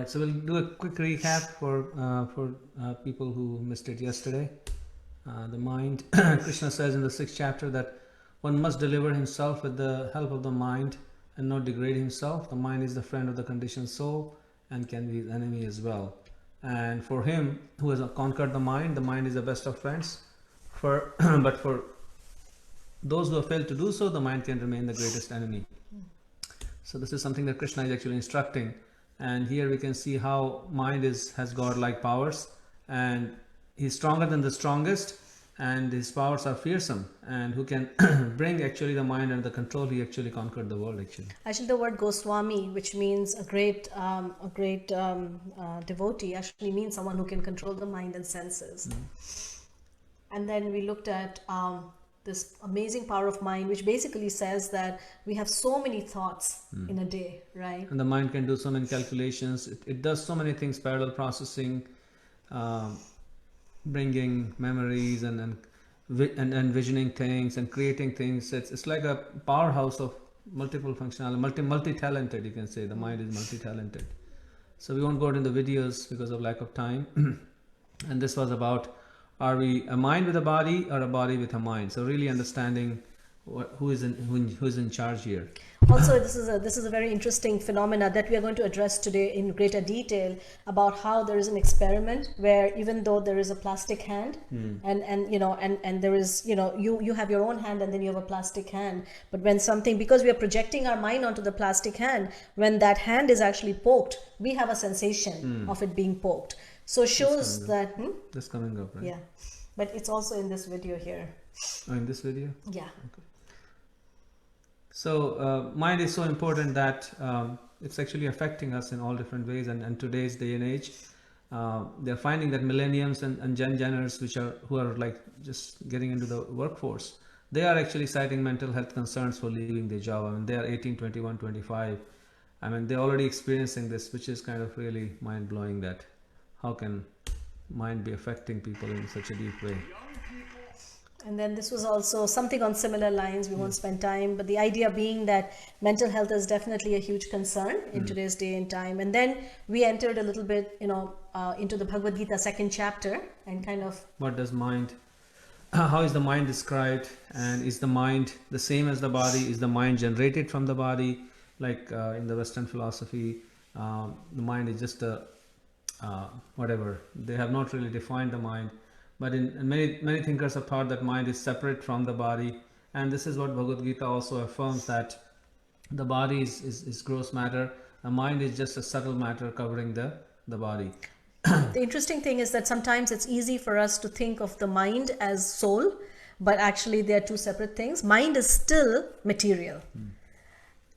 right, so we'll do a quick recap for people who missed it yesterday. The mind, Krishna says in the 6th chapter that one must deliver himself with the help of the mind and not degrade himself. The mind is the friend of the conditioned soul and can be his enemy as well. And for him who has conquered the mind is the best of friends. But for those who have failed to do so, the mind can remain the greatest enemy. So this is something that Krishna is actually instructing. And here we can see how mind has godlike powers, and he's stronger than the strongest, and his powers are fearsome, and who can bring actually the mind under the control. He actually conquered the world Actually the word Goswami, which means a great devotee, actually means someone who can control the mind and senses. And then we looked at this amazing power of mind, which basically says that we have so many thoughts in a day, right? And the mind can do so many calculations. It does so many things, parallel processing, bringing memories and envisioning things and creating things. It's like a powerhouse of multiple functionality, multi-talented, you can say. The mind is multi-talented. So we won't go into the videos because of lack of time. And this was about, are we a mind with a body or a body with a mind? So really understanding who's in charge here. Also, this is a very interesting phenomena that we are going to address today in greater detail, about how there is an experiment where even though there is a plastic hand and there is, you have your own hand and then you have a plastic hand, but when something, because we are projecting our mind onto the plastic hand, when that hand is actually poked, we have a sensation of it being poked. So shows that this coming up, right? Yeah, but it's also in this video here. Oh, in this video? Yeah. Okay. So mind is so important that it's actually affecting us in all different ways, and today's day and age, they're finding that millennials and Gen Zers, who are like just getting into the workforce, they are actually citing mental health concerns for leaving their job. I mean, they are 18, 21, 25. I mean, they're already experiencing this, which is kind of really mind-blowing, that how can mind be affecting people in such a deep way. And then this was also something on similar lines. We won't spend time, but the idea being that mental health is definitely a huge concern in today's day and time. And then we entered a little bit, into the Bhagavad-Gita 2nd chapter, and kind of what does mind, how is the mind described, and is the mind the same as the body? Is the mind generated from the body? Like in the Western philosophy, the mind is just a whatever. They have not really defined the mind. But in many thinkers have thought that mind is separate from the body, and this is what Bhagavad-Gita also affirms, that the body is gross matter, the mind is just a subtle matter covering the body. The interesting thing is that sometimes it's easy for us to think of the mind as soul, but actually they are two separate things. Mind is still material.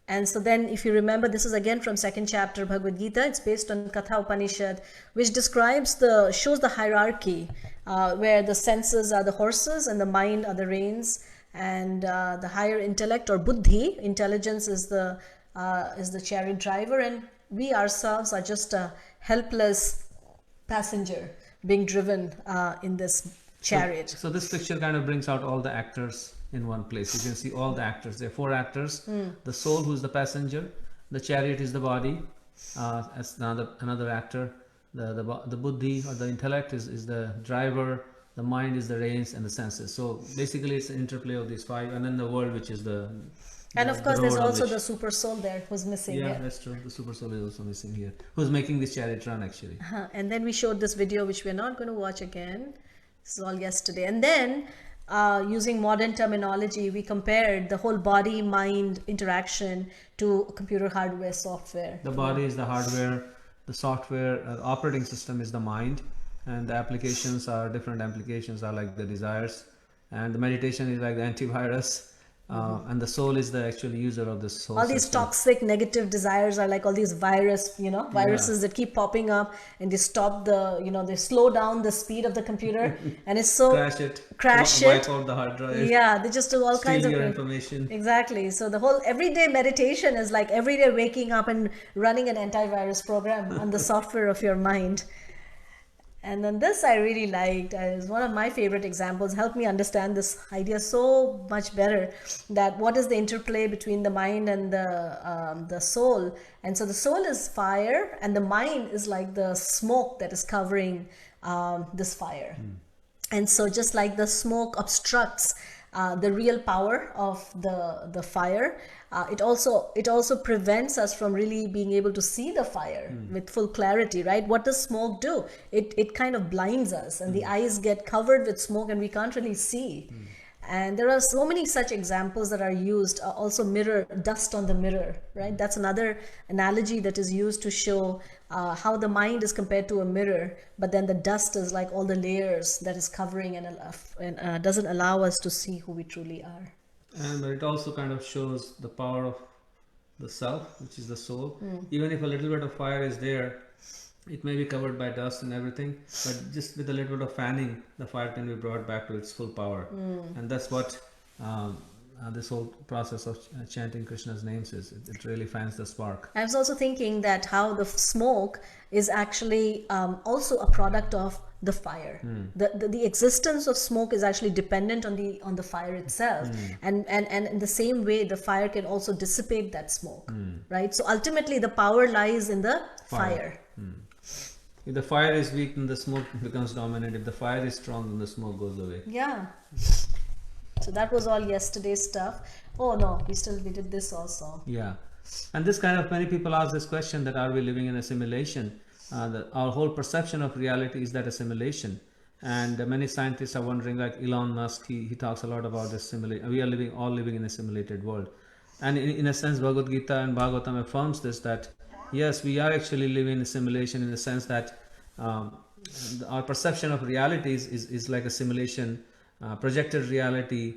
And so then, if you remember, this is again from 2nd chapter Bhagavad Gita. It's based on Katha Upanishad, which shows the hierarchy, where the senses are the horses and the mind are the reins, and the higher intellect or buddhi, intelligence, is the chariot driver, and we ourselves are just a helpless passenger being driven in this chariot. So this picture kind of brings out all the actors in one place. You can see all the actors. There are 4 actors. The soul, who is the passenger. The chariot is the body, as another actor. The buddhi or the intellect is the driver. The mind is the reins, and the senses. So basically it's an interplay of these 5, and then the world, which is the and of course there's also the super soul there who's missing. Yeah, that's true. The super soul is also missing here, who's making this chariot run actually. And then we showed this video, which we're not going to watch again. This is all yesterday. And then using modern terminology, we compared the whole body-mind interaction to computer hardware, software. The body is the hardware, the software, operating system is the mind, and the applications are different. Applications are like the desires, and the meditation is like the antivirus, and the soul is the actual user of the soul. All these toxic negative desires are like all these viruses that keep popping up, and they stop they slow down the speed of the computer, and it's so crash it, wipe out the hard drive. Yeah, they just do all kinds of your information. Exactly. So the whole everyday meditation is like every day waking up and running an antivirus program on the software of your mind. And then this I really liked. It's one of my favorite examples. Helped me understand this idea so much better. That what is the interplay between the mind and the soul? And so the soul is fire, and the mind is like the smoke that is covering this fire. And so just like the smoke obstructs the real power of the fire, it also prevents us from really being able to see the fire with full clarity, right? What does smoke do? It kind of blinds us, and the eyes get covered with smoke and we can't really see. And there are so many such examples that are used. Also mirror, dust on the mirror, right? That's another analogy that is used to show how the mind is compared to a mirror, but then the dust is like all the layers that is covering and doesn't allow us to see who we truly are. And it also kind of shows the power of the self, which is the soul. Even if a little bit of fire is there, it may be covered by dust and everything, but just with a little bit of fanning, the fire can be brought back to its full power. And that's what this whole process of chanting Krishna's names is. It really fans the spark. I was also thinking that how the smoke is actually also a product of the fire. The existence of smoke is actually dependent on the fire itself, and in the same way the fire can also dissipate that smoke, right? So ultimately the power lies in the fire. If the fire is weak, then the smoke becomes dominant. If the fire is strong, then the smoke goes away. Yeah. So that was all yesterday's stuff. Oh no, we did this also. Yeah. And this kind of, many people ask this question, that are we living in a simulation? Our whole perception of reality is that a simulation. And many scientists are wondering, like Elon Musk, he talks a lot about this simulation. We are all living in a simulated world. And in a sense, Bhagavad-Gita and Bhagavatam affirms this, that yes, we are actually living in a simulation, in the sense that our perception of reality is like a simulation, projected reality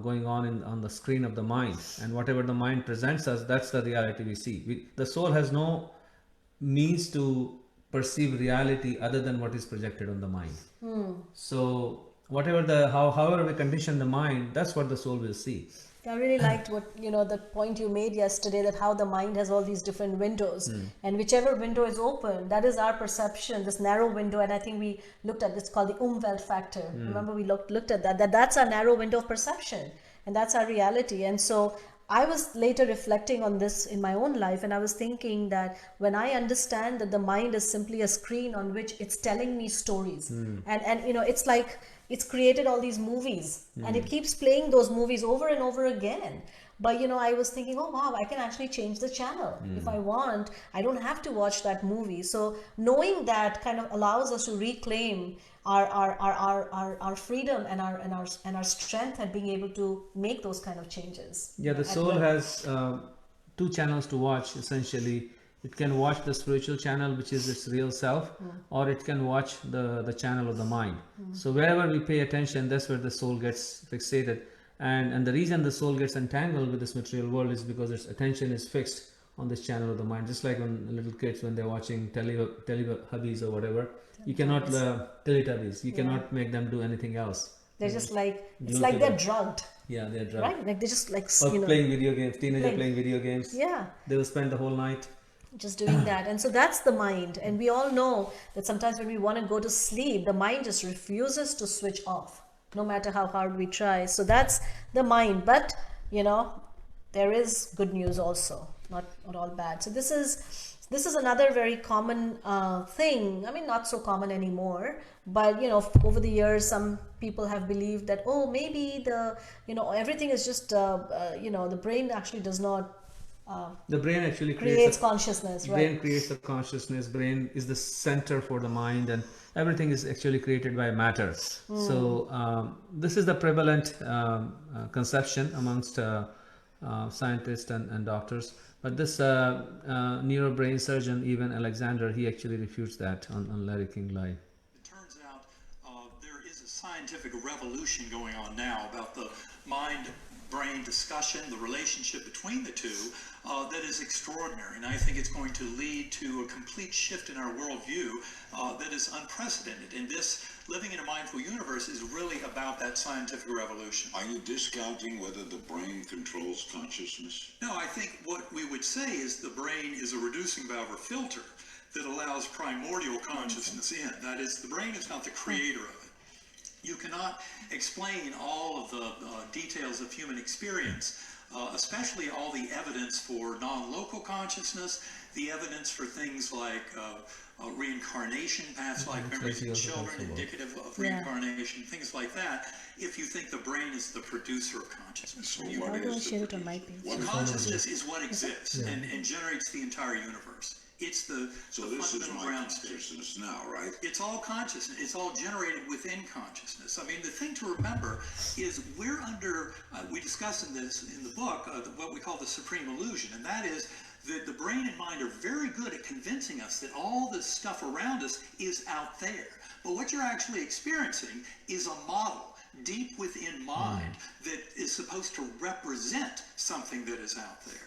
going on the screen of the mind. And whatever the mind presents us, that's the reality we see. The soul has no means to perceive reality other than what is projected on the mind. So however we condition the mind, that's what the soul will see. I really liked the point you made yesterday, that how the mind has all these different windows, and whichever window is open, that is our perception, this narrow window. And I think we looked at this called the Umwelt factor. Remember, we looked at that's our narrow window of perception, and that's our reality. And so I was later reflecting on this in my own life, and I was thinking that when I understand that the mind is simply a screen on which it's telling me stories, and it's like it's created all these movies, and it keeps playing those movies over and over again. But I was thinking, oh wow, I can actually change the channel if I want. I don't have to watch that movie. So knowing that kind of allows us to reclaim our freedom and our strength at being able to make those kind of changes. Yeah, the soul has two channels to watch, essentially. It can watch the spiritual channel, which is its real self, or it can watch the channel of the mind. So wherever we pay attention, that's where the soul gets fixated. And the reason the soul gets entangled with this material world is because its attention is fixed on this channel of the mind. Just like when little kids, when they're watching Teletubbies or whatever, you cannot Teletubbies. You cannot make them do anything else. They're just like, it's like they're drugged. Yeah, they're drugged. Right? Like they're just like, playing video games. Teenager playing video games. Yeah. They will spend the whole night just doing that. And so that's the mind. And we all know that sometimes when we want to go to sleep, the mind just refuses to switch off, no matter how hard we try. So that's the mind. But there is good news also, not all bad. So this is another very common thing. I mean, not so common anymore, but over the years some people have believed that, oh, maybe everything is just the brain actually does not the brain actually creates consciousness, right? Brain creates the consciousness. Brain is the center for the mind, and everything is actually created by matter. So this is the prevalent conception amongst scientists and doctors. But this neurobrain surgeon, even Alexander, he actually refutes that on Larry King Live. It turns out there is a scientific revolution going on now about the mind-brain discussion, the relationship between the two, that is extraordinary. And I think it's going to lead to a complete shift in our worldview that is unprecedented. And this living in a mindful universe is really about that scientific revolution. Are you discounting whether the brain controls consciousness? No, I think what we would say is the brain is a reducing valve or filter that allows primordial consciousness in. That is, the brain is not the creator of it. You cannot explain all of the details of human experience, especially all the evidence for non-local consciousness, the evidence for things like reincarnation, past life memories in children, indicative of reincarnation, things like that, if you think the brain is the producer of consciousness. So You- what I'll go and is share the it on my page. well, consciousness is what exists and generates the entire universe. It's the this is fundamental my ground state. consciousness now, right? It's all consciousness. It's all generated within consciousness. I mean, the thing to remember is we're under, we discuss in the book, what we call the supreme illusion, and that is that the brain and mind are very good at convincing us that all this stuff around us is out there. But what you're actually experiencing is a model deep within mind that is supposed to represent something that is out there.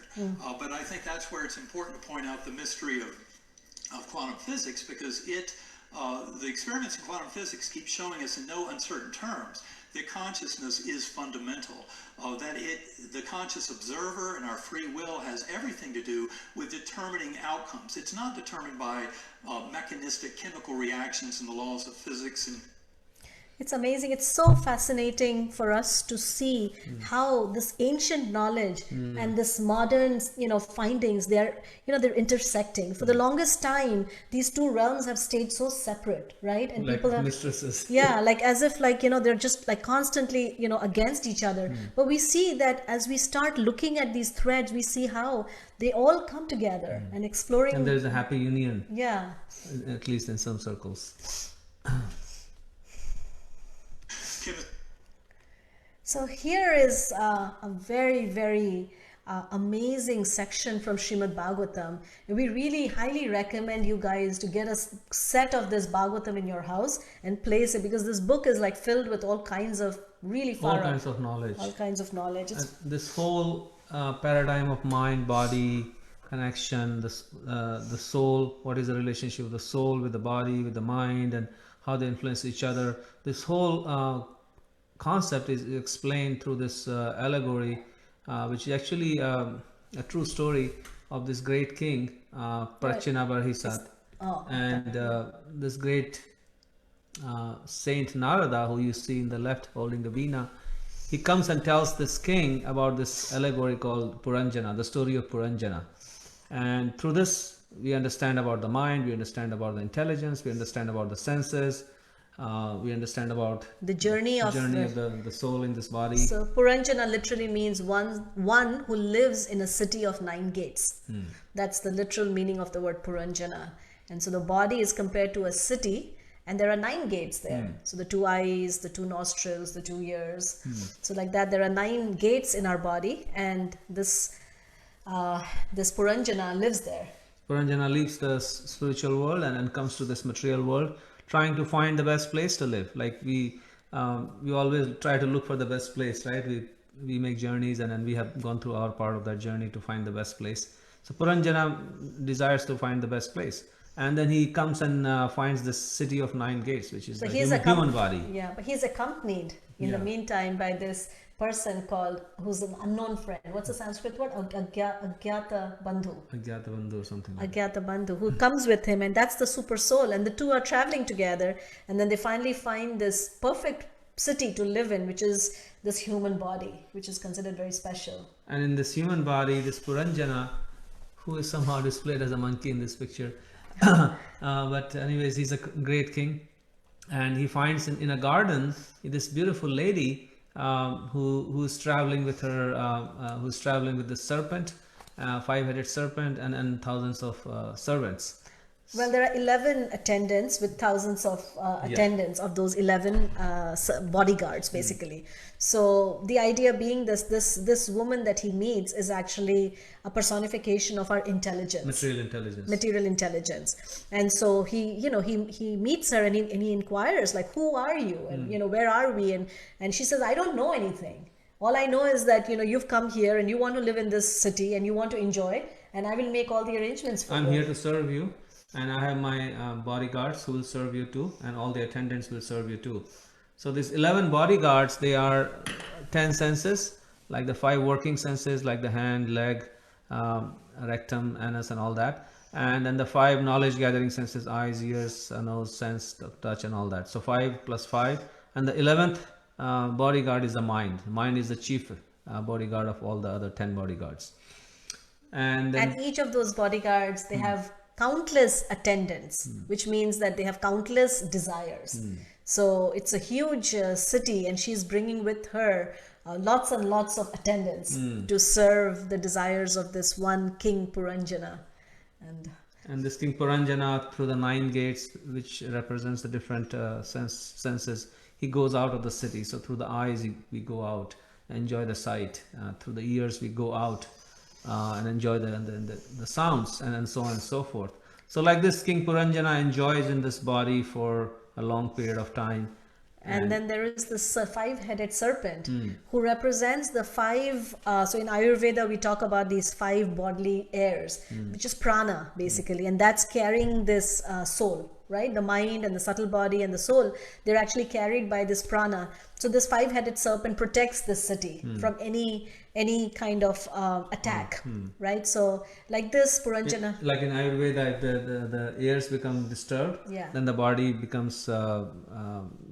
But I think that's where it's important to point out the mystery of quantum physics, because the experiments in quantum physics keep showing us in no uncertain terms that consciousness is fundamental, that the conscious observer and our free will has everything to do with determining outcomes. It's not determined by mechanistic chemical reactions and the laws of physics and It's amazing. It's so fascinating for us to see how this ancient knowledge and this modern, findings, they're intersecting. For the longest time, these two realms have stayed so separate, right? And Like people have, mistresses. yeah, like as if they're just like constantly, against each other. But we see that as we start looking at these threads, we see how they all come together and exploring. And there's a happy union, Yeah. at least in some circles. So here is a very, very amazing section from Srimad Bhagavatam. And we really highly recommend you guys to get a set of this Bhagavatam in your house and place it, because this book is like filled with all kinds of really All far kinds of knowledge. all kinds of knowledge. It's, This whole paradigm of mind body connection, the soul, what is the relationship of the soul with the body, with the mind, and how they influence each other. This whole concept is explained through this allegory, which is actually a true story of this great king, Prachina Barhisat. And this great Saint Narada, who you see in the left holding the veena, he comes and tells this king about this allegory called Puranjana, the story of Puranjana. And through this, we understand about the mind, we understand about the intelligence, we understand about the senses, we understand about the journey of the soul in this body. So Puranjana literally means one who lives in a city of 9 gates. That's the literal meaning of the word Puranjana. And so the body is compared to a city, and there are 9 gates there. So the 2 eyes, the 2 nostrils, the 2 ears. So like that, there are 9 gates in our body, and this Puranjana lives there. Puranjana leaves the spiritual world and comes to this material world, trying to find the best place to live. Like we always try to look for the best place, right? We make journeys, and then we have gone through our part of that journey to find the best place. So Puranjana desires to find the best place, and then he comes and finds this city of 9 gates, which is So the he's human body. Yeah, but he's accompanied in the meantime by this person who's an unknown friend. What's the Sanskrit word? Agyata Bandhu. Agyata Bandhu or something like Agyata Bandhu, who comes with him, and that's the super soul, and the two are traveling together, and then they finally find this perfect city to live in, which is this human body, which is considered very special. And in this human body, this Puranjana, who is somehow displayed as a monkey in this picture, but anyways, he's a great king, and he finds in a garden this beautiful lady who's traveling with the serpent, 5-headed serpent, and thousands of servants. Well, there are 11 attendants with thousands of attendants of those 11 bodyguards, basically. So the idea being this woman that he meets is actually a personification of our intelligence. Material intelligence. And so he meets her and he inquires, like, who are you? And, where are we? And she says, I don't know anything. All I know is that, you've come here and you want to live in this city and you want to enjoy, and I will make all the arrangements for you. I'm here to serve you. And I have my bodyguards who will serve you too, and all the attendants will serve you too. So these 11 bodyguards, they are 10 senses, like the 5 working senses, like the hand, leg, rectum, anus, and all that. And then the 5 knowledge gathering senses: eyes, ears, nose, sense, touch, and all that. So 5 plus 5. And the 11th bodyguard is the mind. The mind is the chief bodyguard of all the other 10 bodyguards. And then And each of those bodyguards, they have countless attendants, which means that they have countless desires. So it's a huge city, and she's bringing with her lots and lots of attendants to serve the desires of this one King Puranjana. And this King Puranjana, through the 9 gates, which represents the different senses, he goes out of the city. So through the eyes we go out, enjoy the sight. Through the ears we go out and enjoy the sounds, and so on and so forth. So like this, King Puranjana enjoys in this body for a long period of time. And then there is this 5-headed serpent who represents the 5. So in Ayurveda, we talk about these 5 bodily airs, which is prana basically, and that's carrying this soul, right? The mind and the subtle body and the soul, they're actually carried by this prana. So this 5-headed serpent protects this city from any kind of attack, right? So like this, Puranjana. Like in Ayurveda, if the ears become disturbed, then the body becomes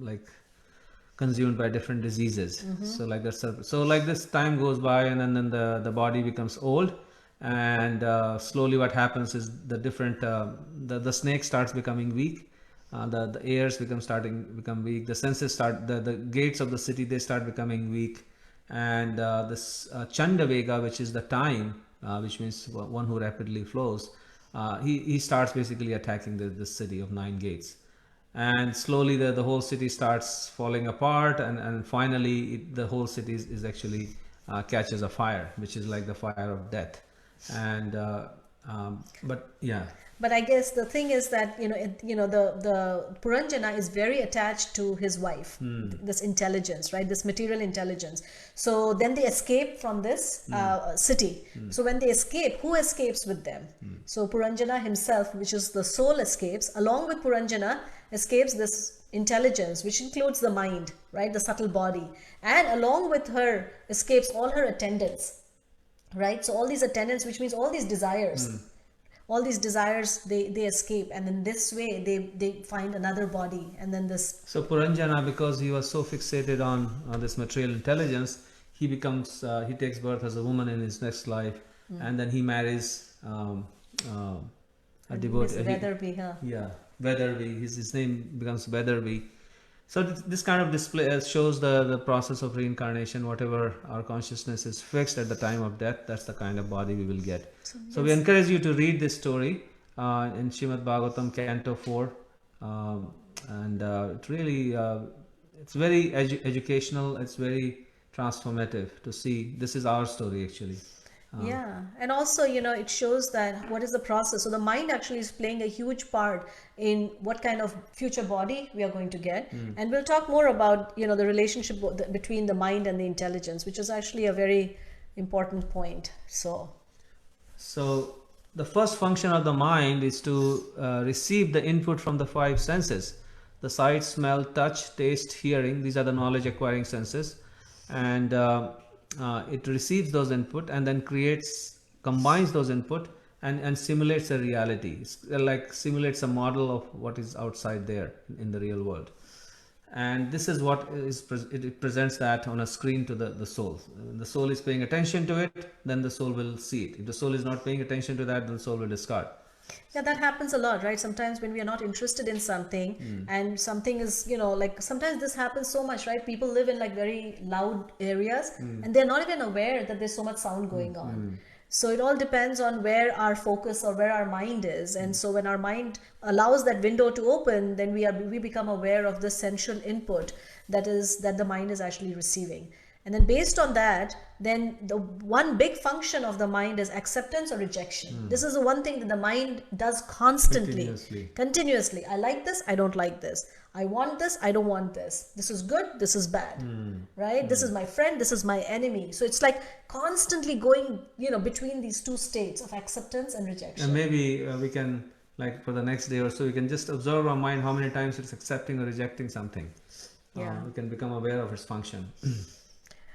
like consumed by different diseases. So like that. So like this, time goes by, and then the body becomes old, and slowly what happens is the different the snake starts becoming weak. The ears become weak. The senses start, the gates of the city, they start becoming weak. And this Chandavega, which is the time, which means one who rapidly flows, he starts basically attacking the city of 9 gates. And slowly the whole city starts falling apart, and finally the whole city is actually catches a fire, which is like the fire of death. And but yeah. But I guess the thing is that the Puranjana is very attached to his wife, this intelligence, right? This material intelligence. So then they escape from this city. So when they escape, who escapes with them? So Puranjana himself, which is the soul, escapes. Along with Puranjana escapes this intelligence, which includes the mind, right? The subtle body. And along with her escapes all her attendants, right? So all these attendants, which means all these desires. All these desires, they escape, and in this way they find another body, and then this. So Puranjana, because he was so fixated on this material intelligence, he takes birth as a woman in his next life, and then he marries a devotee. Vedarbi, Yeah, Vedarbi. His name becomes Vedarbi. So this kind of display shows the process of reincarnation. Whatever our consciousness is fixed at the time of death, that's the kind of body we will get. So we encourage you to read this story in Srimad Bhagavatam, Canto 4. And it really, it's very educational. It's very transformative to see. This is our story actually. Yeah, and also it shows that what is the process. So the mind actually is playing a huge part in what kind of future body we are going to get, and we'll talk more about the relationship between the mind and the intelligence, which is actually a very important point. So the first function of the mind is to receive the input from the 5 senses: the sight, smell, touch, taste, hearing. These are the knowledge acquiring senses, and it receives those input and then combines those input and simulates a reality. It's like simulates a model of what is outside there in the real world. And this is what it presents that on a screen to the soul. When the soul is paying attention to it, then the soul will see it. If the soul is not paying attention to that, then the soul will discard. Yeah, that happens a lot, right? Sometimes when we are not interested in something and something is, like sometimes this happens so much, right? People live in like very loud areas and they're not even aware that there's so much sound going on. So it all depends on where our focus or where our mind is. And so when our mind allows that window to open, then we become aware of the sensual input that the mind is actually receiving. And then based on that, then the one big function of the mind is acceptance or rejection. This is the one thing that the mind does constantly, continuously. I like this, I don't like this. I want this, I don't want this. This is good, this is bad, right? This is my friend, this is my enemy. So it's like constantly going, between these two states of acceptance and rejection. And maybe we can, like for the next day or so, we can just observe our mind how many times it's accepting or rejecting something. Yeah. We can become aware of its function.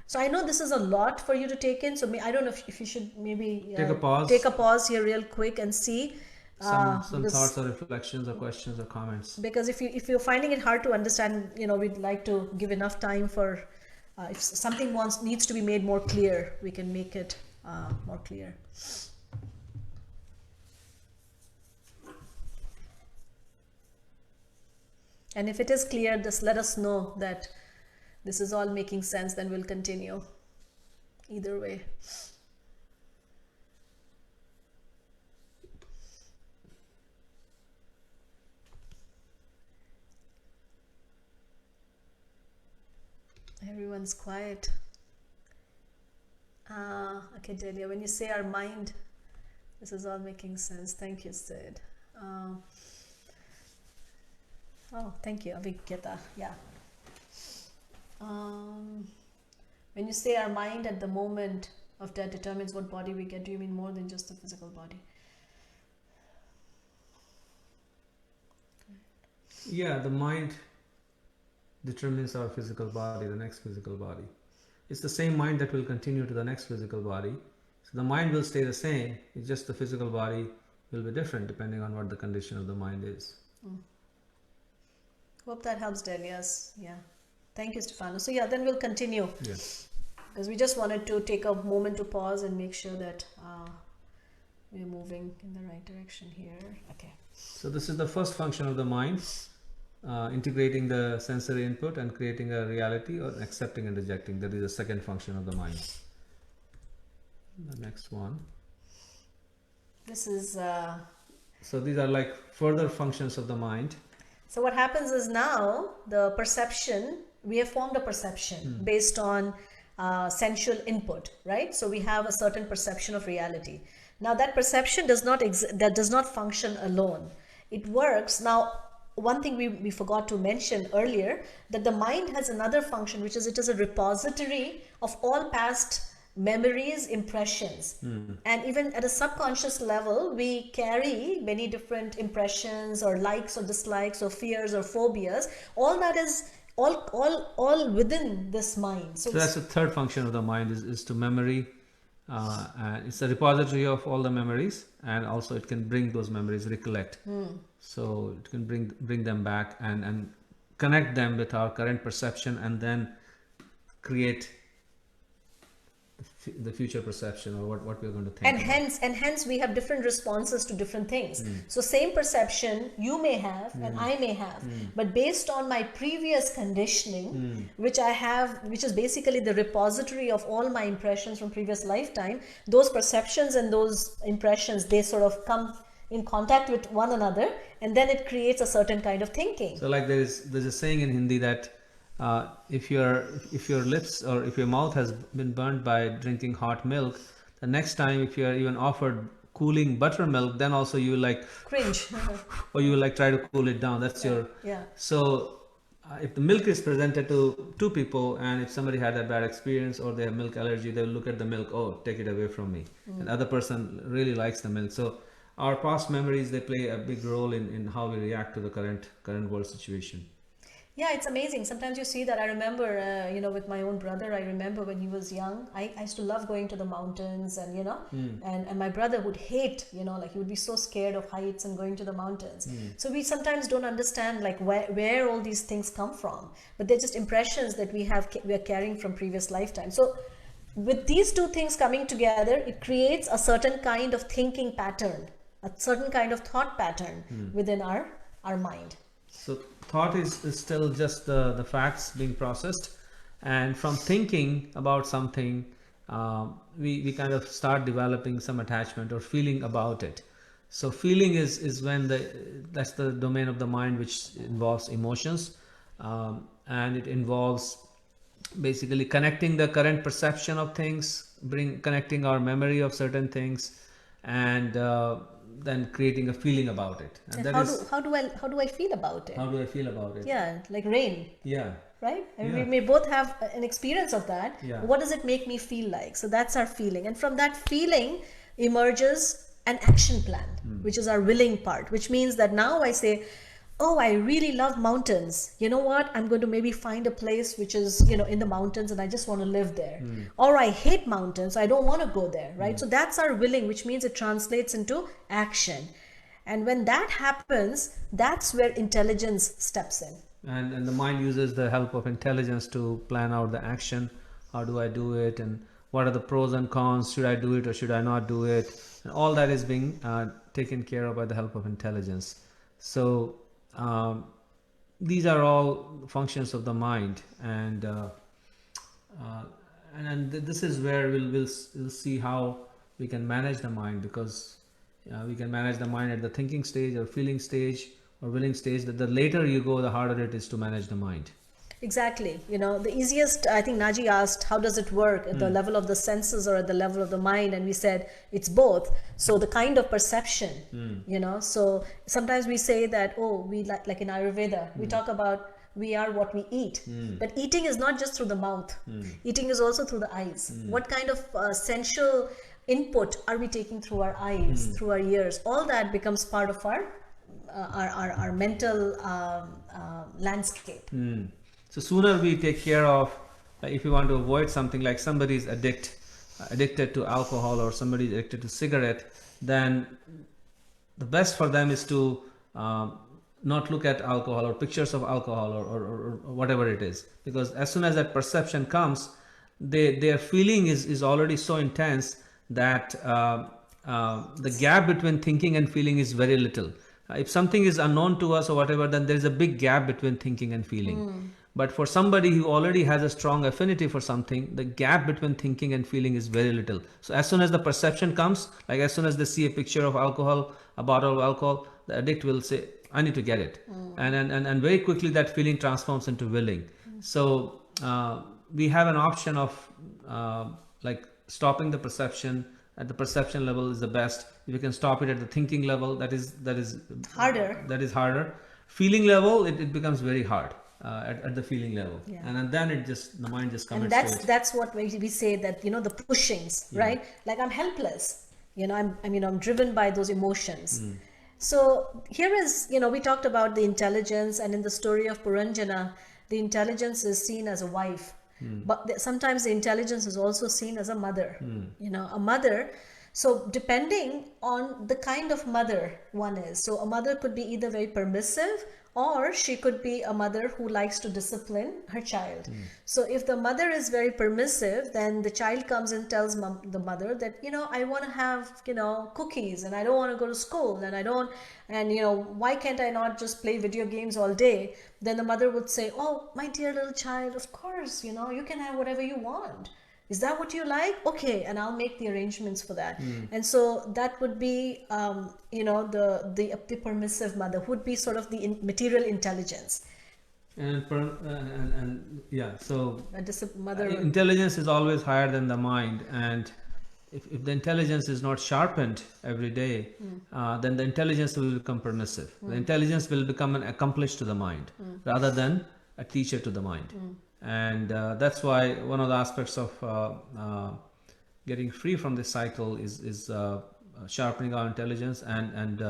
So I know this is a lot for you to take in. So I don't know if you should maybe take a pause. Take a pause here real quick and see Some because- thoughts or reflections or questions or comments. Because if you're finding it hard to understand, we'd like to give enough time for if something needs to be made more clear, we can make it more clear. And if it is clear, just let us know that this is all making sense, then we'll continue either way. Everyone's quiet. Okay, Delia, when you say our mind, this is all making sense. Thank you, Sid. Oh, thank you, Abhigata. Yeah. When you say our mind at the moment of death determines what body we get, do you mean more than just the physical body? Yeah, the mind determines our physical body, the next physical body. It's the same mind that will continue to the next physical body. So the mind will stay the same, it's just the physical body will be different depending on what the condition of the mind is. Hope that helps, Delias. Yeah. Thank you, Stefano. So yeah, then we'll continue. Yes. Because we just wanted to take a moment to pause and make sure that we're moving in the right direction here. Okay. So this is the first function of the mind, integrating the sensory input and creating a reality, or accepting and rejecting. That is the second function of the mind. The next one. This is... So these are like further functions of the mind. So what happens is now the perception, we have formed a perception based on sensual input, right? So we have a certain perception of reality. Now that perception does not function alone. It works. Now, one thing we forgot to mention earlier, that the mind has another function, which is it is a repository of all past memories, impressions. And even at a subconscious level, we carry many different impressions or likes or dislikes or fears or phobias. All that is all within this mind. So that's the third function of the mind, is to memory. And it's a repository of all the memories, and also it can bring those memories, recollect. So it can bring them back and connect them with our current perception, and then create the future perception, or what we're going to think. And hence we have different responses to different things. So same perception you may have and I may have, but based on my previous conditioning, which I have, which is basically the repository of all my impressions from previous lifetime, those perceptions and those impressions, they sort of come in contact with one another, and then it creates a certain kind of thinking. So like there's a saying in Hindi that if your lips or if your mouth has been burnt by drinking hot milk, the next time if you are even offered cooling buttermilk, then also you will like Cringe. or you will like try to cool it down. That's your... Yeah. So if the milk is presented to two people, and if somebody had a bad experience or they have milk allergy, they will look at the milk, oh, take it away from me. And the other person really likes the milk. So our past memories, they play a big role in how we react to the current world situation. Yeah, it's amazing. Sometimes you see that. I remember, with my own brother, I remember when he was young, I used to love going to the mountains, and, and my brother would hate, like he would be so scared of heights and going to the mountains. So we sometimes don't understand like where all these things come from, but they're just impressions that we are carrying from previous lifetimes. So with these two things coming together, it creates a certain kind of thinking pattern, a certain kind of thought pattern within our mind. So thought is still just the facts being processed, and from thinking about something, we kind of start developing some attachment or feeling about it. So feeling is when that's the domain of the mind, which involves emotions, and it involves basically connecting the current perception of things, connecting our memory of certain things, and then creating a feeling about it. And that how do I feel about it? How do I feel about it? Yeah, like rain. Yeah. Right? I mean, Yeah. we may both have an experience of that. Yeah. What does it make me feel like? So that's our feeling. And from that feeling emerges an action plan, which is our willing part, which means that now I say, oh, I really love mountains. You know what? I'm going to maybe find a place which is, in the mountains, and I just want to live there. Or I hate mountains, so I don't want to go there, right? So that's our willing, which means it translates into action. And when that happens, that's where intelligence steps in. And the mind uses the help of intelligence to plan out the action. How do I do it, and what are the pros and cons? Should I do it or should I not do it? And all that is being taken care of by the help of intelligence. So these are all functions of the mind, and this is where we'll see how we can manage the mind, because we can manage the mind at the thinking stage or feeling stage or willing stage. That the later you go, the harder it is to manage the mind. Exactly. The easiest, I think Naji asked, how does it work at the level of the senses or at the level of the mind? And we said it's both. So the kind of perception, so sometimes we say that, we like in Ayurveda, we talk about we are what we eat. But eating is not just through the mouth. Eating is also through the eyes. What kind of sensual input are we taking through our eyes, through our ears? All that becomes part of our mental landscape. So sooner we take care of, like if you want to avoid something, like somebody is addicted to alcohol or somebody is addicted to cigarette, then the best for them is to not look at alcohol or pictures of alcohol or whatever it is, because as soon as that perception comes, their feeling is already so intense that the gap between thinking and feeling is very little. If something is unknown to us or whatever, then there is a big gap between thinking and feeling. But for somebody who already has a strong affinity for something, the gap between thinking and feeling is very little. So as soon as the perception comes, like as soon as they see a picture of alcohol, a bottle of alcohol, the addict will say, I need to get it. And very quickly that feeling transforms into willing. So we have an option of like stopping the perception at the perception level is the best. If you can stop it at the thinking level, that is Harder. That is harder. Feeling level, it becomes very hard. At the feeling level, and then the mind just comes. And that's what we say, that the pushings, right? Like I'm helpless, I'm driven by those emotions. So here is, we talked about the intelligence, and in the story of Puranjana, the intelligence is seen as a wife, but sometimes the intelligence is also seen as a mother. A mother. So depending on the kind of mother one is, so a mother could be either very permissive, or she could be a mother who likes to discipline her child. So if the mother is very permissive, then the child comes and tells the mother that, I want to have, cookies, and I don't want to go to school, and why can't I not just play video games all day? Then the mother would say, oh, my dear little child, of course, you can have whatever you want. Is that what you like? Okay, and I'll make the arrangements for that. And so that would be, the permissive mother would be sort of the material intelligence. So Mother intelligence is always higher than the mind, and if the intelligence is not sharpened every day, then the intelligence will become permissive. The intelligence will become an accomplice to the mind rather than a teacher to the mind. And that's why one of the aspects of getting free from this cycle is sharpening our intelligence and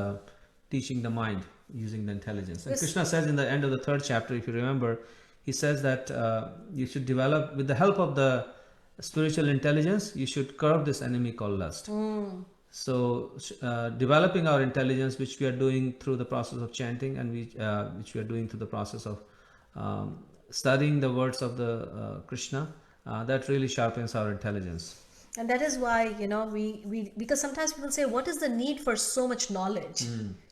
teaching the mind using the intelligence. And Krishna says in the end of the 3rd chapter, if you remember, he says that you should develop, with the help of the spiritual intelligence, you should curb this enemy called lust. So developing our intelligence, which we are doing through the process of chanting, and which we are doing through the process of studying the words of the Krishna, that really sharpens our intelligence. And that is why, we because sometimes people say, what is the need for so much knowledge?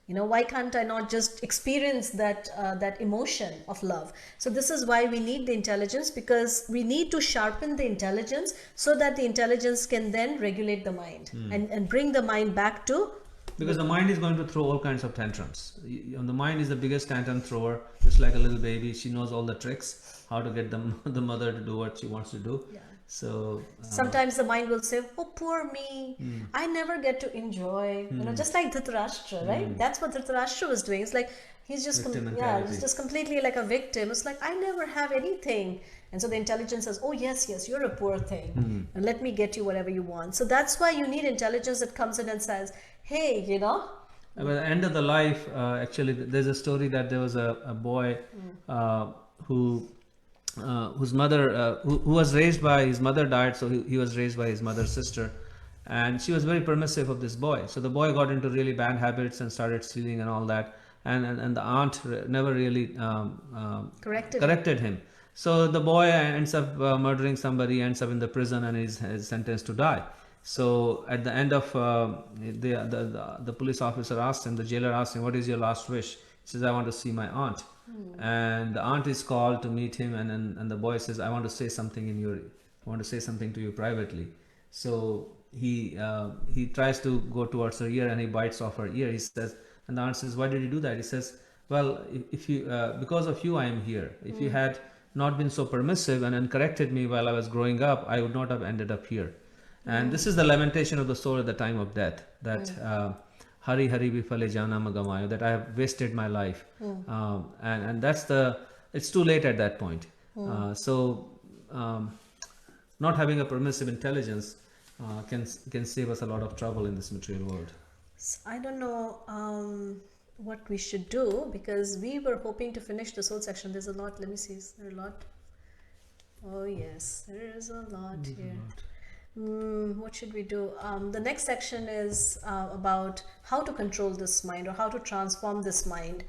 Why can't I not just experience that emotion of love? So this is why we need the intelligence, because we need to sharpen the intelligence so that the intelligence can then regulate the mind and bring the mind back to. Because the mind is going to throw all kinds of tantrums. The mind is the biggest tantrum thrower, just like a little baby. She knows all the tricks, how to get the mother to do what she wants to do. Yeah. So sometimes the mind will say, oh, poor me, I never get to enjoy, just like Dhritarashtra, right? That's what Dhritarashtra was doing. It's like he's just he's just completely like a victim. It's like, I never have anything. And so the intelligence says, oh yes, you're a poor thing, and let me get you whatever you want. So that's why you need intelligence that comes in and says, hey, At the end of the life, actually, there's a story that there was a boy whose mother, who was raised by his mother died, so he was raised by his mother's sister, and she was very permissive of this boy. So the boy got into really bad habits and started stealing and all that, and the aunt never really corrected him. So the boy ends up murdering somebody, ends up in the prison, and is sentenced to die. So at the end of the police officer asked him, the jailer asked him, what is your last wish? He says, I want to see my aunt. And the aunt is called to meet him, and the boy says, I want to say something to you privately. So he tries to go towards her ear, and he bites off her ear. He says, and the aunt says, why did you do that? He says, well, if you because of you I am here. If you had not been so permissive and corrected me while I was growing up, I would not have ended up here. And this is the lamentation of the soul at the time of death, that Hari Hari Vifale Jana Magamayo, that I have wasted my life. And that's it's too late at that point. So not having a permissive intelligence can save us a lot of trouble in this material world. I don't know what we should do, because we were hoping to finish the soul section. There's a lot. Let me see. Is there a lot? Oh yes, there is a lot here. What should we do? The next section is about how to control this mind, or how to transform this mind,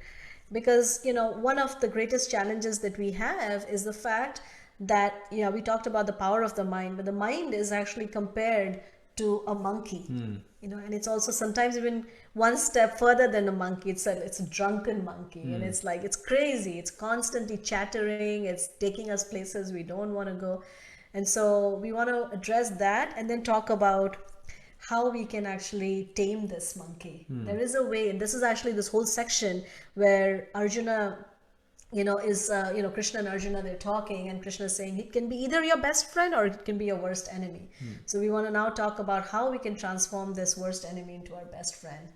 because one of the greatest challenges that we have is the fact that we talked about the power of the mind, but the mind is actually compared to a monkey, and it's also sometimes even one step further than a monkey. It's a drunken monkey, and it's like, it's crazy. It's constantly chattering. It's taking us places we don't want to go. And so we want to address that, and then talk about how we can actually tame this monkey. There is a way, and this is actually this whole section where Arjuna, is Krishna and Arjuna, they're talking, and Krishna is saying it can be either your best friend or it can be your worst enemy. So we want to now talk about how we can transform this worst enemy into our best friend.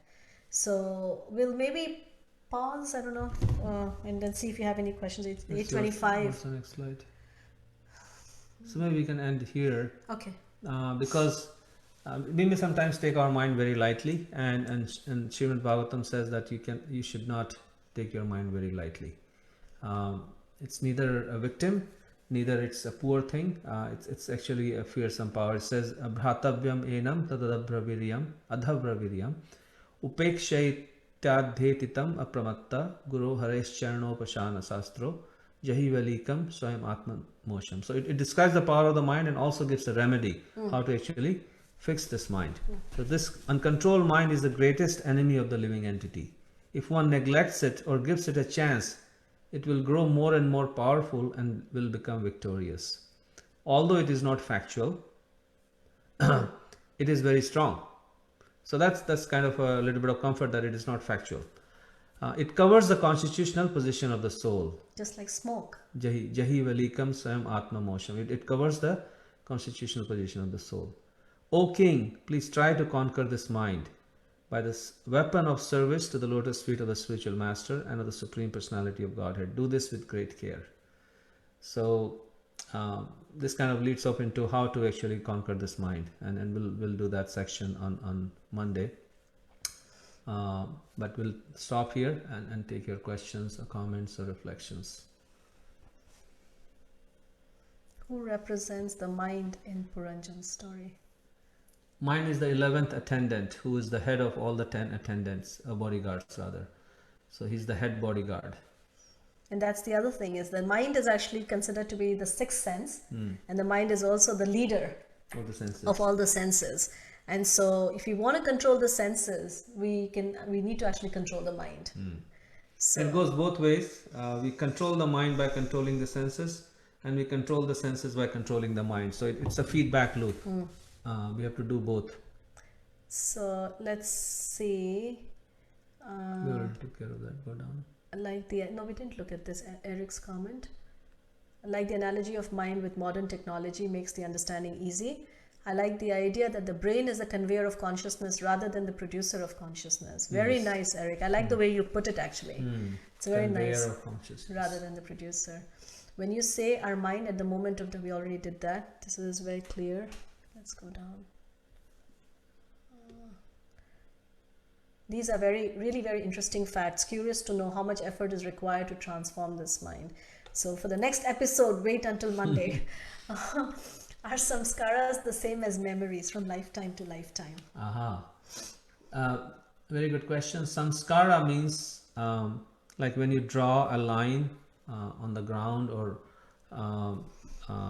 So we'll maybe pause, I don't know, and then see if you have any questions. It's 8:25. What's the next slide? So maybe we can end here. Okay. Because we may sometimes take our mind very lightly, and Srimad Bhagavatam says that you should not take your mind very lightly. It's neither a victim, neither it's a poor thing. It's actually a fearsome power. It says, Bhratavyam enam tadadabhraviryam adhavraviryam upekshaityadhetitam apramatta guru hareshcharnopashana sastro jahi velikam swayam atma mosham. So it describes the power of the mind, and also gives a remedy how to actually fix this mind. So this uncontrolled mind is the greatest enemy of the living entity. If one neglects it or gives it a chance, it will grow more and more powerful and will become victorious. Although it is not factual, it is very strong. So that's kind of a little bit of comfort that it is not factual. It covers the constitutional position of the soul. Just like smoke. Jahi velikam swayam atma mosham. It covers the constitutional position of the soul. O king, please try to conquer this mind by this weapon of service to the lotus feet of the spiritual master and of the Supreme Personality of Godhead. Do this with great care. So this kind of leads up into how to actually conquer this mind, and we'll do that section on Monday. But we'll stop here and take your questions or comments or reflections. Who represents the mind in Puranjan's story? Mind is the 11th attendant, who is the head of all the 10 attendants, bodyguards rather. So he's the head bodyguard. And that's the other thing, is the mind is actually considered to be the sixth sense, and the mind is also the leader Of the senses. of all the senses. And so if we want to control the senses, we need to actually control the mind. So It goes both ways. We control the mind by controlling the senses, and we control the senses by controlling the mind. So it's a feedback loop. We have to do both. So let's see. We already took care of that. Go down. No, we didn't look at this. Eric's comment. Like the analogy of mind with modern technology makes the understanding easy. I like the idea that the brain is the conveyor of consciousness rather than the producer of consciousness. Very nice, Eric. I like the way you put it, actually. It's very Conveyor nice. of consciousness. Rather than the producer. When you say our mind at the moment of we already did that. This is very clear. Let's go down. These are really very interesting facts. Curious to know how much effort is required to transform this mind. So for the next episode, wait until Monday. Are samskaras the same as memories from lifetime to lifetime? Aha. Very good question. Samskara means like when you draw a line on the ground, or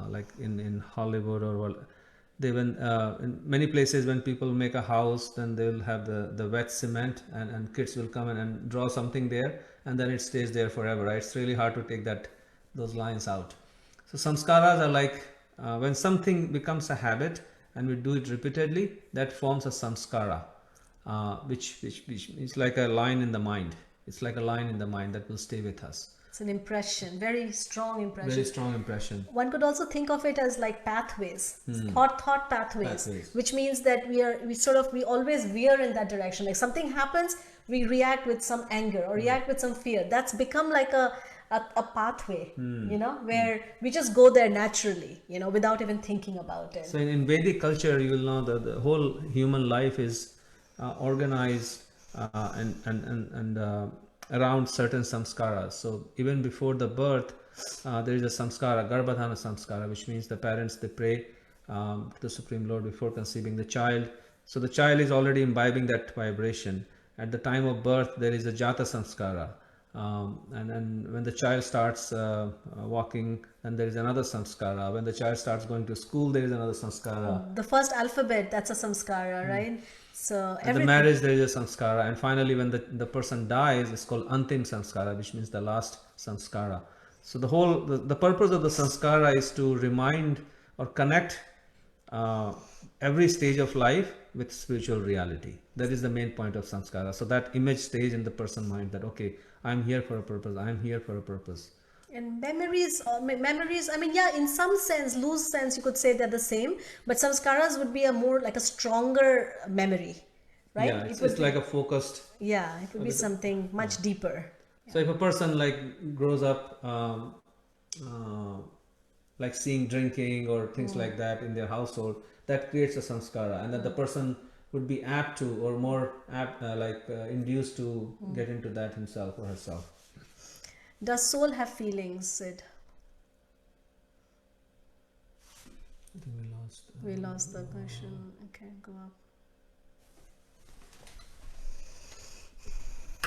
like in Hollywood, or they in many places when people make a house, then they will have the wet cement, and kids will come in and draw something there, and then it stays there forever, right? It's really hard to take those lines out. So samskaras are like when something becomes a habit and we do it repeatedly, that forms a samskara, which is like a line in the mind. It's like a line in the mind that will stay with us. It's an impression, very strong impression. Very strong impression. One could also think of it as like pathways, thought pathways, which means that we always veer in that direction. Like something happens, we react with some anger or react with some fear. That's become like a pathway, where we just go there naturally, without even thinking about it. So in Vedic culture, you will know that the whole human life is organized and around certain samskaras. So even before the birth, there is a samskara, garbhadhana samskara, which means the parents, they pray to the Supreme Lord before conceiving the child. So the child is already imbibing that vibration. At the time of birth, there is a jata samskara. And when the child starts walking, then there is another samskara. When the child starts going to school, there is another samskara. The first alphabet, that's a samskara, right? So at the marriage, there is a samskara. And finally, when the person dies, it's called antim samskara, which means the last samskara. So the purpose of the samskara is to remind or connect every stage of life with spiritual reality. That is the main point of samskara. So that image stays in the person's mind that, okay, I'm here for a purpose. I'm here for a purpose. And memories, I mean, yeah, in some sense, loose sense, you could say they're the same, but samskaras would be a more like a stronger memory, right? Yeah, it's like a focused. Yeah, it would be something much deeper. So if a person like grows up like seeing drinking or things like that in their household, that creates a samskara, and that the person would be apt to, or more apt, induced to get into that himself or herself. Does soul have feelings, Sid? I think we lost. We lost the question. Okay, go up.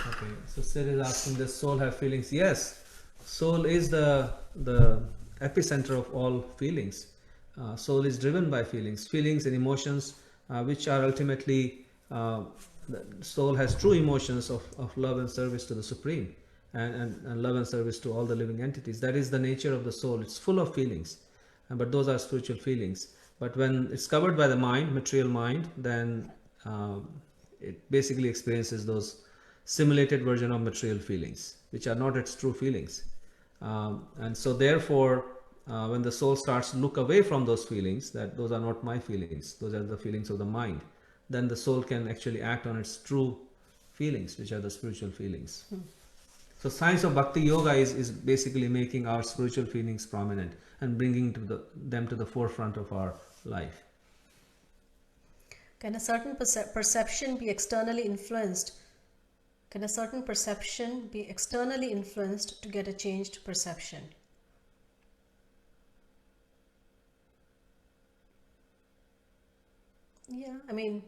Okay, so Sid is asking, does soul have feelings? Yes, soul is the epicenter of all feelings. Soul is driven by feelings and emotions, which are ultimately, the soul has true emotions of love and service to the Supreme, and love and service to all the living entities. That is the nature of the soul. It's full of feelings, but those are spiritual feelings. But when it's covered by the mind, material mind, then it basically experiences those simulated version of material feelings, which are not its true feelings. And so therefore, when the soul starts to look away from those feelings, that those are not my feelings, those are the feelings of the mind, then the soul can actually act on its true feelings, which are the spiritual feelings. So science of Bhakti Yoga is basically making our spiritual feelings prominent and bringing them to the forefront of our life. Can a certain perception be externally influenced? Can a certain perception be externally influenced to get a changed perception? Yeah, I mean,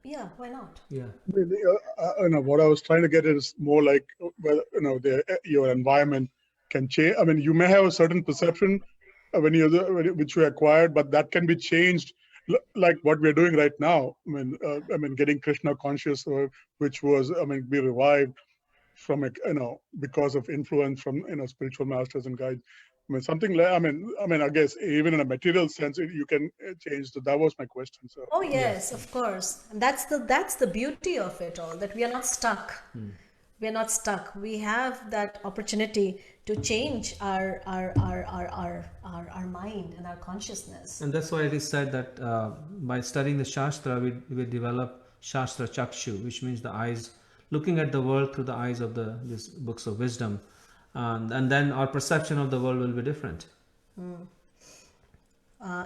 yeah, why not? Yeah. What I was trying to get is more like whether your environment can change. I mean, you may have a certain perception which you acquired, but that can be changed, like what we're doing right now. I mean, getting Krishna conscious, which was, be revived from because of influence from spiritual masters and guides. Something like, I guess even in a material sense, you can change. So that was my question. So. Oh yes, of course. And that's the beauty of it all, that we are not stuck. We are not stuck. We have that opportunity to change our mind and our consciousness. And that's why it is said that by studying the Shastra, we develop Shastra Chakshu, which means the eyes, looking at the world through the eyes of these books of wisdom. And then our perception of the world will be different.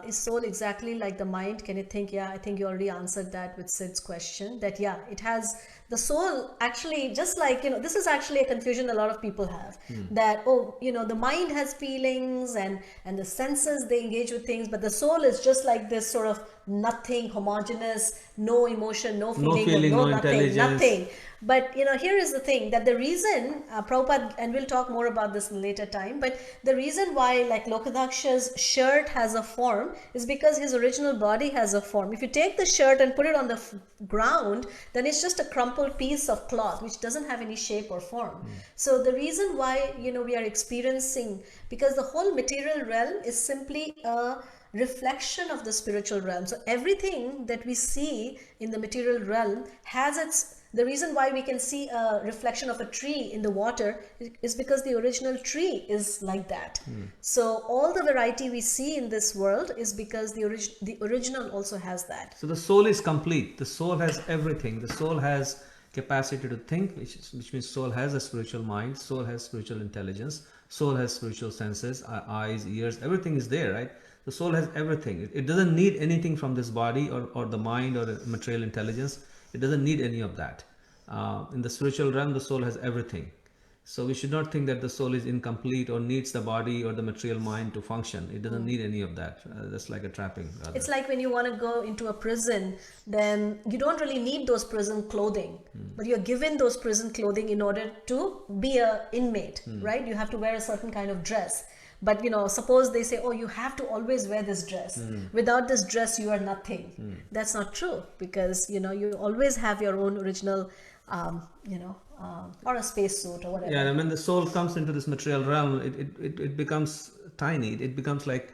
Is soul exactly like the mind? Can it think? Yeah, I think you already answered that with Sid's question. That yeah, it has the soul actually, just like, this is actually a confusion a lot of people have, that, the mind has feelings and the senses, they engage with things, but the soul is just like this sort of nothing, homogeneous, no emotion, no feeling, no nothing, intelligence. nothing. But here is the thing, that the reason Prabhupada, and we'll talk more about this in a later time, but the reason why like Lokadaksha's shirt has a form is because his original body has a form. If you take the shirt and put it on the ground, then it's just a crumpled piece of cloth which doesn't have any shape or form. So the reason why we are experiencing, because the whole material realm is simply a reflection of the spiritual realm. So everything that we see in the material realm has the reason why we can see a reflection of a tree in the water is because the original tree is like that. So all the variety we see in this world is because the original also has that. So the soul is complete. The soul has everything. The soul has capacity to think, which means soul has a spiritual mind, soul has spiritual intelligence, soul has spiritual senses, eyes, ears, everything is there, right? The soul has everything. It doesn't need anything from this body or the mind or the material intelligence. It doesn't need any of that. In the spiritual realm, the soul has everything. So we should not think that the soul is incomplete or needs the body or the material mind to function. It doesn't need any of that. That's like a trapping. Rather. It's like when you want to go into a prison, then you don't really need those prison clothing, but you're given those prison clothing in order to be a inmate, right? You have to wear a certain kind of dress. But suppose they say, oh, you have to always wear this dress. Without this dress, you are nothing. That's not true, because you always have your own original, or a spacesuit or whatever. Yeah, and when the soul comes into this material realm, it becomes tiny. It becomes like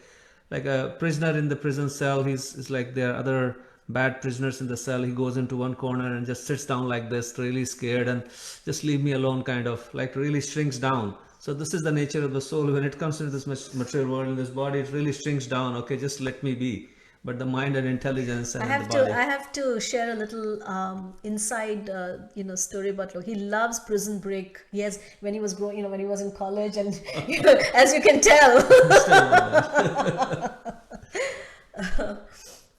a prisoner in the prison cell. He's like, there are other bad prisoners in the cell. He goes into one corner and just sits down like this, really scared, and just leave me alone, kind of like really shrinks down. So this is the nature of the soul. When it comes into this material world, in this body, it really shrinks down. Okay, just let me be. But the mind and intelligence and the body. I have to share a little inside, story about He loves Prison Break. Yes, when he was growing, when he was in college, and as you can tell.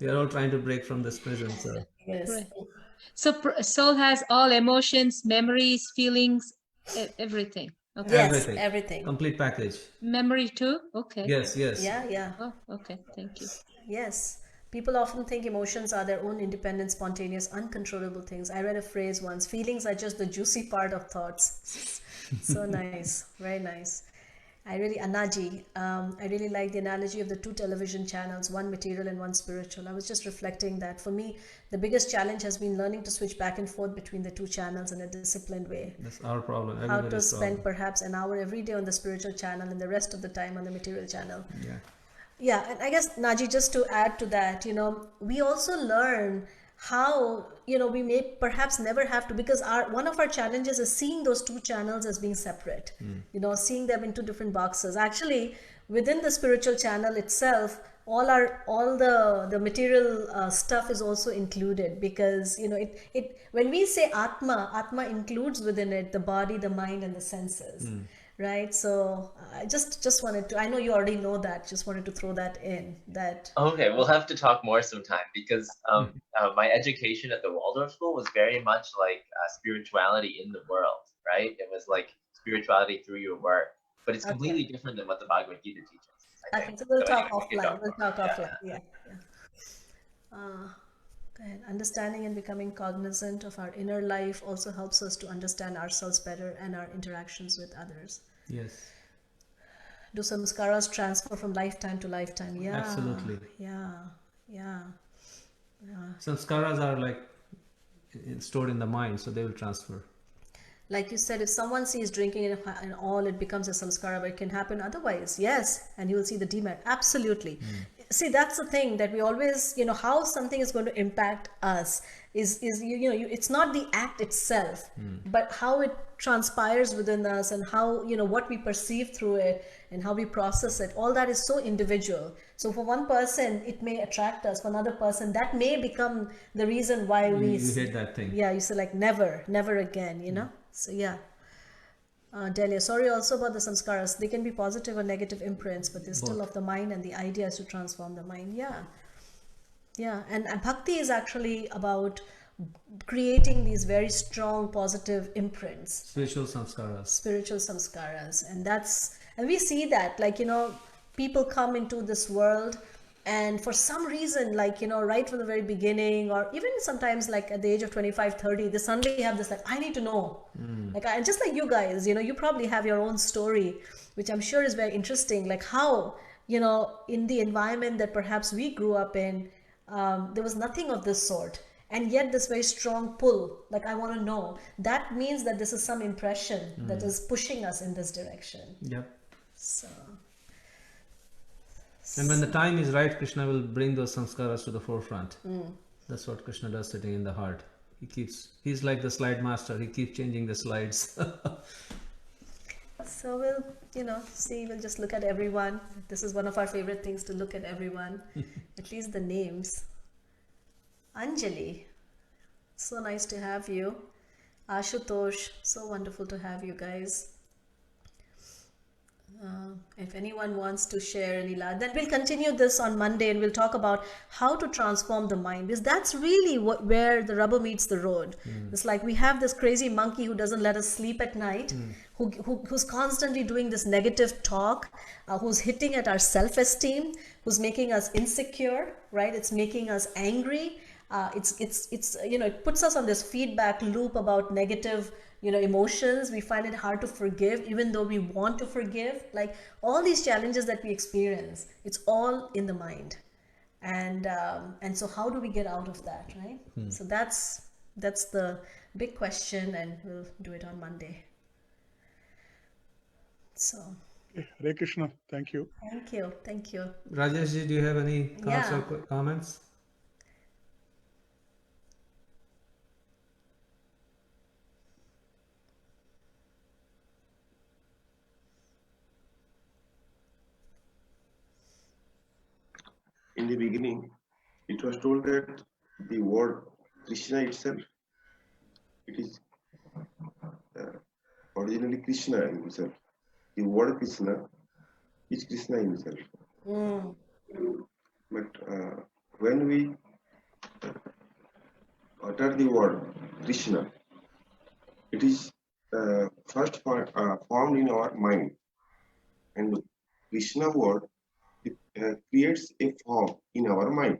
We are all trying to break from this prison. So. Yes. Right. So soul has all emotions, memories, feelings, everything. Okay. Yes, everything. Complete package. Memory too? Okay. Yes. Yeah. Oh, okay. Thank you. Yes. People often think emotions are their own independent, spontaneous, uncontrollable things. I read a phrase once, feelings are just the juicy part of thoughts. So nice. Very nice. Anaji, I really like the analogy of the two television channels, one material and one spiritual. I was just reflecting that for me, the biggest challenge has been learning to switch back and forth between the two channels in a disciplined way. That's our problem. How to spend perhaps an hour every day on the spiritual channel and the rest of the time on the material channel. Yeah, and I guess, Naji, just to add to that, we also learn how, we may perhaps never have to, because one of our challenges is seeing those two channels as being separate, seeing them in two different boxes. Actually, within the spiritual channel itself, all the material stuff is also included, because, when we say Atma includes within it the body, the mind, and the senses. Right, so I just wanted to, I know you already know that, just wanted to throw that in. That Okay, we'll have to talk more sometime, because my education at the Waldorf school was very much like spirituality in the world, right? It was like spirituality through your work, but it's completely different than what the Bhagavad-Gita teaches. Okay, so we'll talk offline. We'll talk offline. Yeah. Go ahead. Understanding and becoming cognizant of our inner life also helps us to understand ourselves better and our interactions with others. Yes. Do samskaras transfer from lifetime to lifetime? Yeah. Absolutely. Yeah. Samskaras are like stored in the mind, so they will transfer. Like you said, if someone sees drinking and all, it becomes a samskara, but it can happen otherwise. Yes, and you will see the demerit. Absolutely. See, that's the thing that we always, how something is going to impact us is it's not the act itself, but how it transpires within us, and how, what we perceive through it and how we process it. All that is so individual. So for one person, it may attract us. For another person, that may become the reason why we hate that thing. Yeah, you say like never again, So yeah. Delia, sorry also about the samskaras. They can be positive or negative imprints, but they're still of the mind, and the idea is to transform the mind. Yeah. And bhakti is actually about creating these very strong positive imprints, Spiritual samskaras. And we see that, like, people come into this world, and for some reason, like, right from the very beginning, or even sometimes like at the age of 25, 30, they suddenly have this, like, I need to know. Like, and just like you guys, you probably have your own story, which I'm sure is very interesting, like how, in the environment that perhaps we grew up in, there was nothing of this sort. And yet this very strong pull, like, I want to know. That means that this is some impression that is pushing us in this direction. Yep. So. And when the time is right, Krishna will bring those samskaras to the forefront. That's what Krishna does sitting in the heart. He's like the slide master. He keeps changing the slides. So we'll, see, we'll just look at everyone. This is one of our favorite things, to look at everyone, at least the names. Anjali, so nice to have you. Ashutosh, so wonderful to have you guys. If anyone wants to share any love, then we'll continue this on Monday, and we'll talk about how to transform the mind, because that's really where the rubber meets the road. It's like we have this crazy monkey who doesn't let us sleep at night, who's constantly doing this negative talk, who's hitting at our self-esteem, who's making us insecure, right? It's making us angry. It puts us on this feedback loop about negative emotions. We find it hard to forgive, even though we want to forgive. Like, all these challenges that we experience, it's all in the mind. And so how do we get out of that, right? So that's the big question, and we'll do it on Monday. So Hare Krishna. Thank you. Thank you. Rajesh, do you have any thoughts or comments? In the beginning, it was told that the word Krishna itself, it is originally Krishna himself. The word Krishna is Krishna himself. But when we utter the word Krishna, it is first formed in our mind. And Krishna word, creates a form in our mind,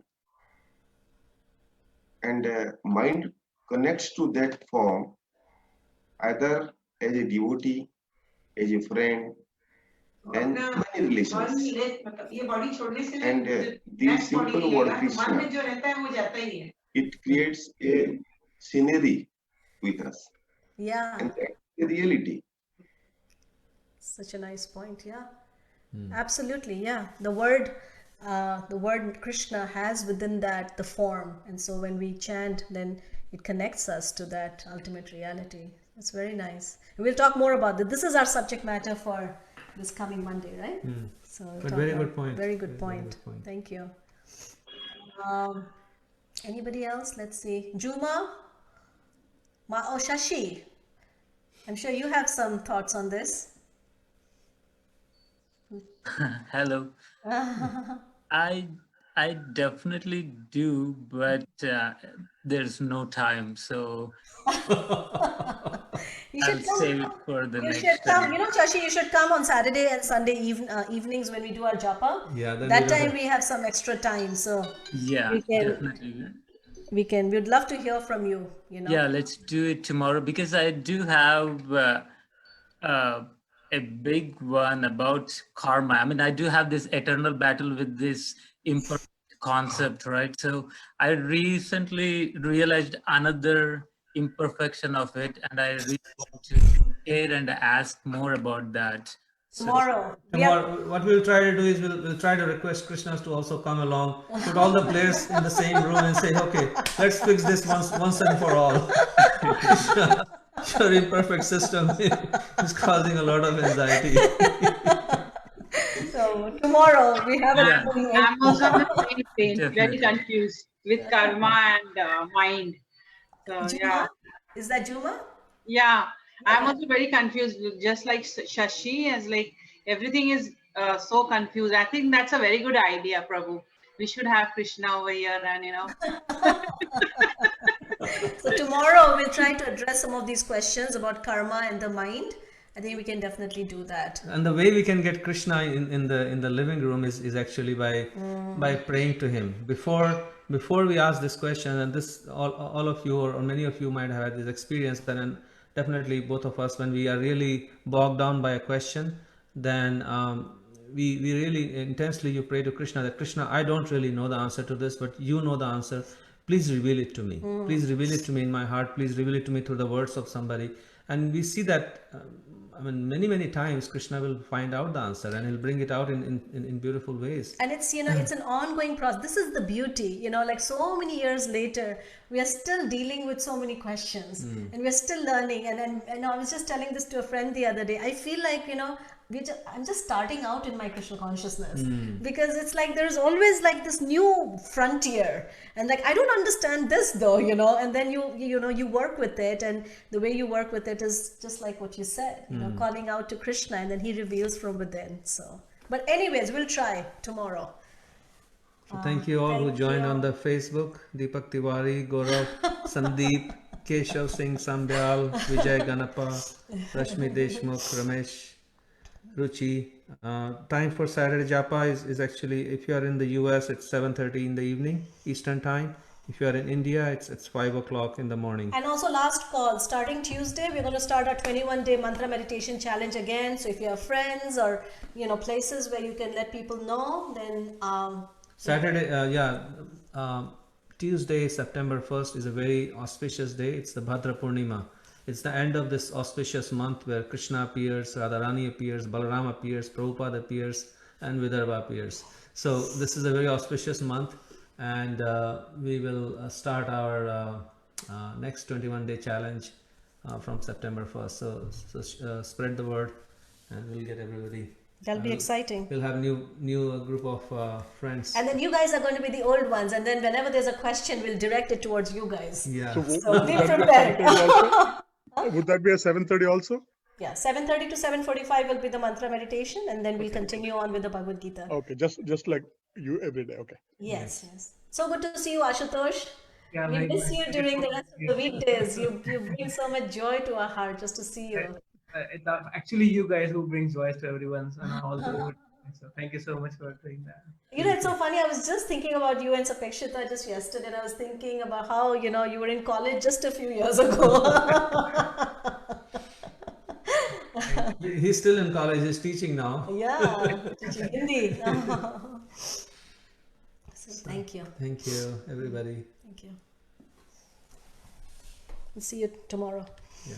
and mind connects to that form either as a devotee, as a friend, and many relations. And the simple word Krishna, it creates a scenery with us. Yeah. And that's the reality. Such a nice point. Yeah. Absolutely. Yeah. The word Krishna has within that the form, and so when we chant, then it connects us to that ultimate reality. It's very nice. And we'll talk more about that. This is our subject matter for this coming Monday, right? So But very good point. Very good point. Thank you. Anybody else? Let's see. Juma? Shashi. I'm sure you have some thoughts on this. Hello. I definitely do, but there's no time, so I'll save it for the next time. Shashi, you should come on Saturday and Sunday evenings when we do our japa. Yeah, that time we have some extra time, so yeah, definitely. We'd love to hear from you. Yeah, let's do it tomorrow, because I do have a big one about karma. I mean, I do have this eternal battle with this imperfect concept, right? So I recently realized another imperfection of it, and I really want to share and ask more about that. Tomorrow, what we'll try to do is we'll try to request Krishnas to also come along, put all the players in the same room and say, okay, let's fix this once and for all. Your imperfect system is causing a lot of anxiety. So tomorrow we have I'm also on the same page, very confused with karma and mind. So Juma? Is that Juma? Yeah, I'm also very confused, just like Shashi, as like everything is so confused. I think that's a very good idea, Prabhu. we should have Krishna over here, and So tomorrow we'll try to address some of these questions about karma and the mind. I think we can definitely do that. And the way we can get Krishna in the living room is actually by praying to him. Before we ask this question, and this all of you or many of you might have had this experience, and definitely both of us, when we are really bogged down by a question, then we really intensely you pray to Krishna that Krishna, I don't really know the answer to this, but you know the answer. Please reveal it to me. Please reveal it to me in my heart. Please reveal it to me through the words of somebody. And we see that, many times Krishna will find out the answer and he'll bring it out in beautiful ways. And it's, it's an ongoing process. This is the beauty, like so many years later, we are still dealing with so many questions and we're still learning. And I was just telling this to a friend the other day. I feel like, I'm just starting out in my Krishna consciousness because it's like there's always like this new frontier, and like I don't understand this though, and then you work with it, and the way you work with it is just like what you said, calling out to Krishna, and then he reveals from within. So, but anyways, we'll try tomorrow. So thank you all who joined on the Facebook: Deepak Tiwari, Gaurav, Sandeep, Keshav Singh Sambyal, Vijay Ganapa, Rashmi Deshmukh, Ramesh, Ruchi. Time for Saturday Japa is actually, if you are in the US, it's 7:30 in the evening Eastern time. If you are in India, it's 5 o'clock in the morning. And also last call, starting Tuesday, we're going to start our 21-day mantra meditation challenge again. So if you have friends or places where you can let people know, then Saturday, Tuesday, September 1st is a very auspicious day. It's the Bhadra Purnima. It's the end of this auspicious month where Krishna appears, Radharani appears, Balaram appears, Prabhupada appears, and Vidarbha appears. So this is a very auspicious month, and we will start our next 21-day challenge from September 1st. So spread the word, and we'll get everybody. That'll be exciting. We'll have new group of friends. And then you guys are going to be the old ones, and then whenever there's a question, we'll direct it towards you guys. Yeah. So be prepared. Would that be a 7:30 also? Yeah, 7:30 to 7:45 will be the mantra meditation, and then we'll continue on with the Bhagavad-Gita. Okay, just like you every day. Okay. Yes. So good to see you, Ashutosh. Yeah, We miss you during the rest of the weekdays. You bring so much joy to our heart just to see you. It's actually you guys who bring joy to everyone. So thank you so much for doing that. It's so funny. I was just thinking about you and Sapekshita just yesterday, and I was thinking about how, you were in college just a few years ago. He's still in college. He's teaching now. Yeah, teaching Hindi. So thank you. Thank you, everybody. Thank you. We'll see you tomorrow. Yeah.